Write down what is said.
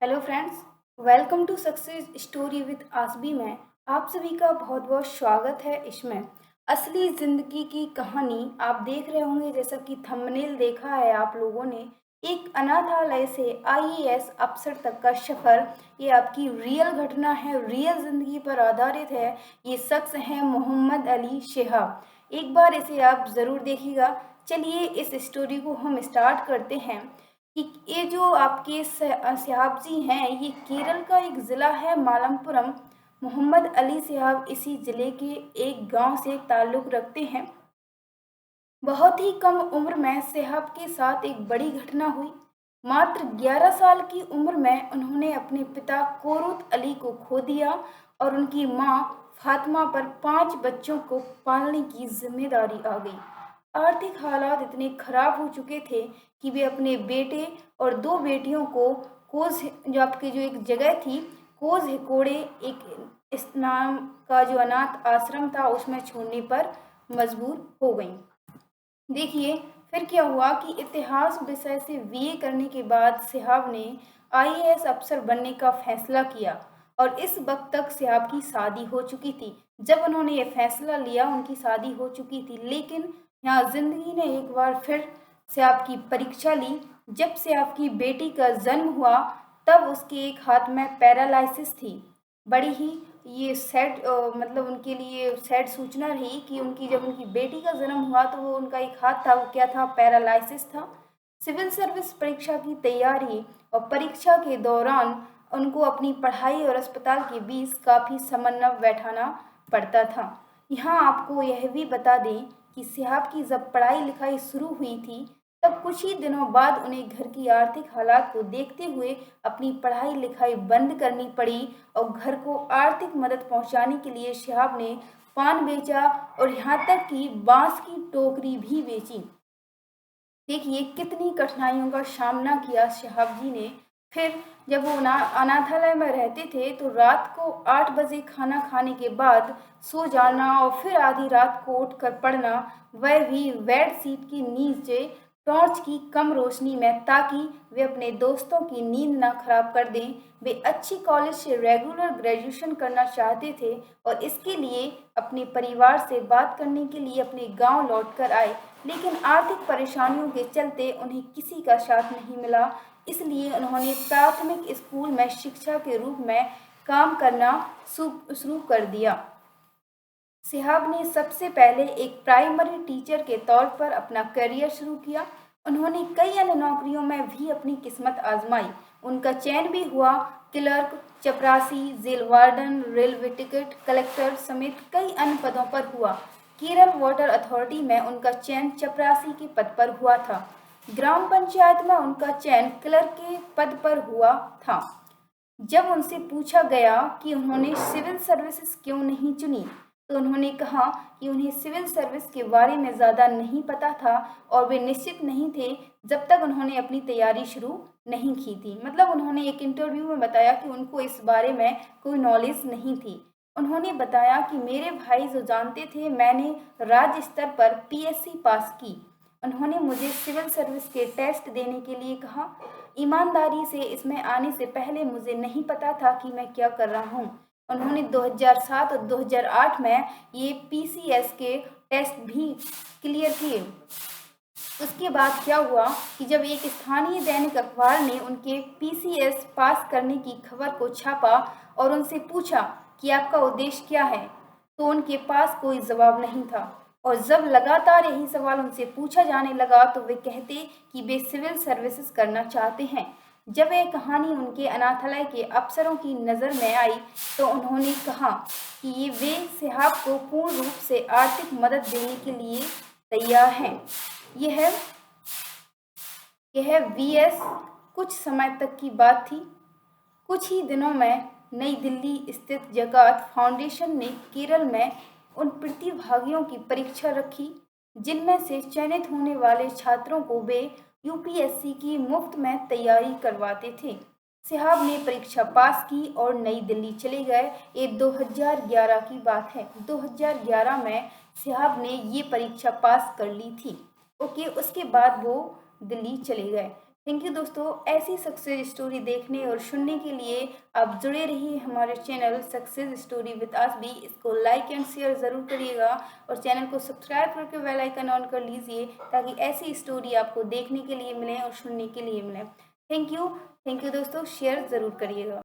Hello friends, welcome to success story with आसबी में आप सभी का बहुत बहुत स्वागत है। इसमें असली ज़िंदगी की कहानी आप देख रहे होंगे, जैसा कि थंबनेल देखा है आप लोगों ने। एक अनाथालय से आईएएस अफसर तक का सफ़र, ये आपकी रियल घटना है, रियल ज़िंदगी पर आधारित है। ये शख्स है मोहम्मद अली शिहाब। एक बार इसे आप ज़रूर देखिएगा। चलिए इस स्टोरी को हम स्टार्ट करते हैं कि ये जो आपके सिहाब जी हैं, ये केरल का एक ज़िला है मालमपुरम। मोहम्मद अली सिहाब इसी ज़िले के एक गांव से ताल्लुक़ रखते हैं। बहुत ही कम उम्र में सिहाब के साथ एक बड़ी घटना हुई। मात्र 11 साल की उम्र में उन्होंने अपने पिता कोरुत अली को खो दिया और उनकी मां फातिमा पर 5 बच्चों को पालने की जिम्मेदारी आ गई। आर्थिक हालात इतने खराब हो चुके थे कि वे अपने बेटे और 2 बेटियों को कोस जो आपकी जो एक जगह थी, कोस हिकोड़े, एक इस नाम का जो अनाथ आश्रम था, उसमें छोड़ने पर मजबूर हो गईं। देखिए फिर क्या हुआ कि इतिहास विषय से बीए करने के बाद सिहाब ने आईएएस अफसर बनने का फैसला किया और इस वक्त तक सिहाब की शादी हो चुकी थी। जब उन्होंने ये फैसला लिया उनकी शादी हो चुकी थी, लेकिन यहाँ जिंदगी ने एक बार फिर सिहाब की परीक्षा ली। जब सिहाब की बेटी का जन्म हुआ तब उसके एक हाथ में पैरालिसिस थी। बड़ी ही ये सैड मतलब उनके लिए सैड सूचना रही कि जब उनकी बेटी का जन्म हुआ तो वो उनका एक हाथ था, वो क्या था, पैरालिसिस था। सिविल सर्विस परीक्षा की तैयारी और परीक्षा के दौरान उनको अपनी पढ़ाई और अस्पताल के बीच काफ़ी समन्वय बैठाना पड़ता था। यहाँ आपको यह भी बता दें कि सिहाब की जब पढ़ाई लिखाई शुरू हुई थी तब कुछ ही दिनों बाद उन्हें घर की आर्थिक हालात को देखते हुए अपनी पढ़ाई लिखाई बंद करनी पड़ी और घर को आर्थिक मदद पहुंचाने के लिए शिहाब ने पान बेचा और यहाँ तक कि बांस की टोकरी भी बेची। देखिए कितनी कठिनाइयों का सामना किया शिहाब जी ने। फिर जब वो अनाथालय में रहते थे तो रात को 8 बजे खाना खाने के बाद सो जाना और फिर आधी रात को उठकर पढ़ना, वह भी बेड शीट के नीचे टॉर्च की कम रोशनी में, ताकि वे अपने दोस्तों की नींद ना खराब कर दें। वे अच्छी कॉलेज से रेगुलर ग्रेजुएशन करना चाहते थे और इसके लिए अपने परिवार से बात करने के लिए अपने गांव लौटकर आए, लेकिन आर्थिक परेशानियों के चलते उन्हें किसी का साथ नहीं मिला। इसलिए उन्होंने प्राथमिक स्कूल में शिक्षा के रूप में काम करना शुरू कर दिया। सिहाब ने सबसे पहले एक प्राइमरी टीचर के तौर पर अपना करियर शुरू किया। उन्होंने कई अन्य नौकरियों में भी अपनी किस्मत आजमाई। उनका चयन भी हुआ। क्लर्क, चपरासी, jail warden, railway ticket collector समेत कई अन्य पदों पर हुआ। केरल वाटर अथॉरिटी में उनका चयन चपरासी के पद पर हुआ था। ग्राम पंचायत में उनका चयन क्लर्क के पद पर हुआ था। जब उनसे पूछा गया कि उन्होंने सिविल सर्विसेज क्यों नहीं चुनी, तो उन्होंने कहा कि उन्हें सिविल सर्विस के बारे में ज़्यादा नहीं पता था और वे निश्चित नहीं थे जब तक उन्होंने अपनी तैयारी शुरू नहीं की थी। मतलब उन्होंने एक इंटरव्यू में बताया कि उनको इस बारे में कोई नॉलेज नहीं थी। उन्होंने बताया कि मेरे भाई जो जानते थे, मैंने राज्य स्तर पर पीएससी पास की। उन्होंने मुझे सिविल सर्विस के टेस्ट देने के लिए कहा। ईमानदारी से इसमें आने से पहले मुझे नहीं पता था कि मैं क्या कर रहा हूँ। उन्होंने 2007 और 2008 में ये पीसीएस के टेस्ट भी क्लियर किए। उसके बाद क्या हुआ कि जब एक स्थानीय दैनिक अखबार ने उनके पीसीएस पास करने की खबर को छापा और उनसे पूछा कि आपका उद्देश्य क्या है, तो उनके पास कोई जवाब नहीं था। और जब लगातार यही सवाल उनसे पूछा जाने लगा तो वे कहते कि वे सिविल सर्विसेज करना चाहते हैं। जब यह कहानी उनके अनाथालय के अफसरों की नज़र में आई तो उन्होंने कहा कि ये वे सिहाब को पूर्ण रूप से आर्थिक मदद देने के लिए तैयार हैं। यह यह वीएस कुछ समय तक की बात थी। कुछ ही दिनों में नई दिल्ली स्थित जकात फाउंडेशन ने केरल में उन प्रतिभागियों की परीक्षा रखी जिनमें से चयनित होने वाले छात्रों को वे यूपीएससी की मुफ्त में तैयारी करवाते थे। सिहाब ने परीक्षा पास की और नई दिल्ली चले गए। ये 2011 की बात है। 2011 में सिहाब ने ये परीक्षा पास कर ली थी। ओके, उसके बाद वो दिल्ली चले गए। थैंक यू दोस्तों, ऐसी सक्सेस स्टोरी देखने और सुनने के लिए आप जुड़े रहिए हमारे चैनल सक्सेस स्टोरी विद आसबी। इसको लाइक एंड शेयर ज़रूर करिएगा और चैनल को सब्सक्राइब करके बेल आइकन ऑन कर लीजिए ताकि ऐसी स्टोरी आपको देखने के लिए मिले और सुनने के लिए मिले। थैंक यू दोस्तों, शेयर ज़रूर करिएगा।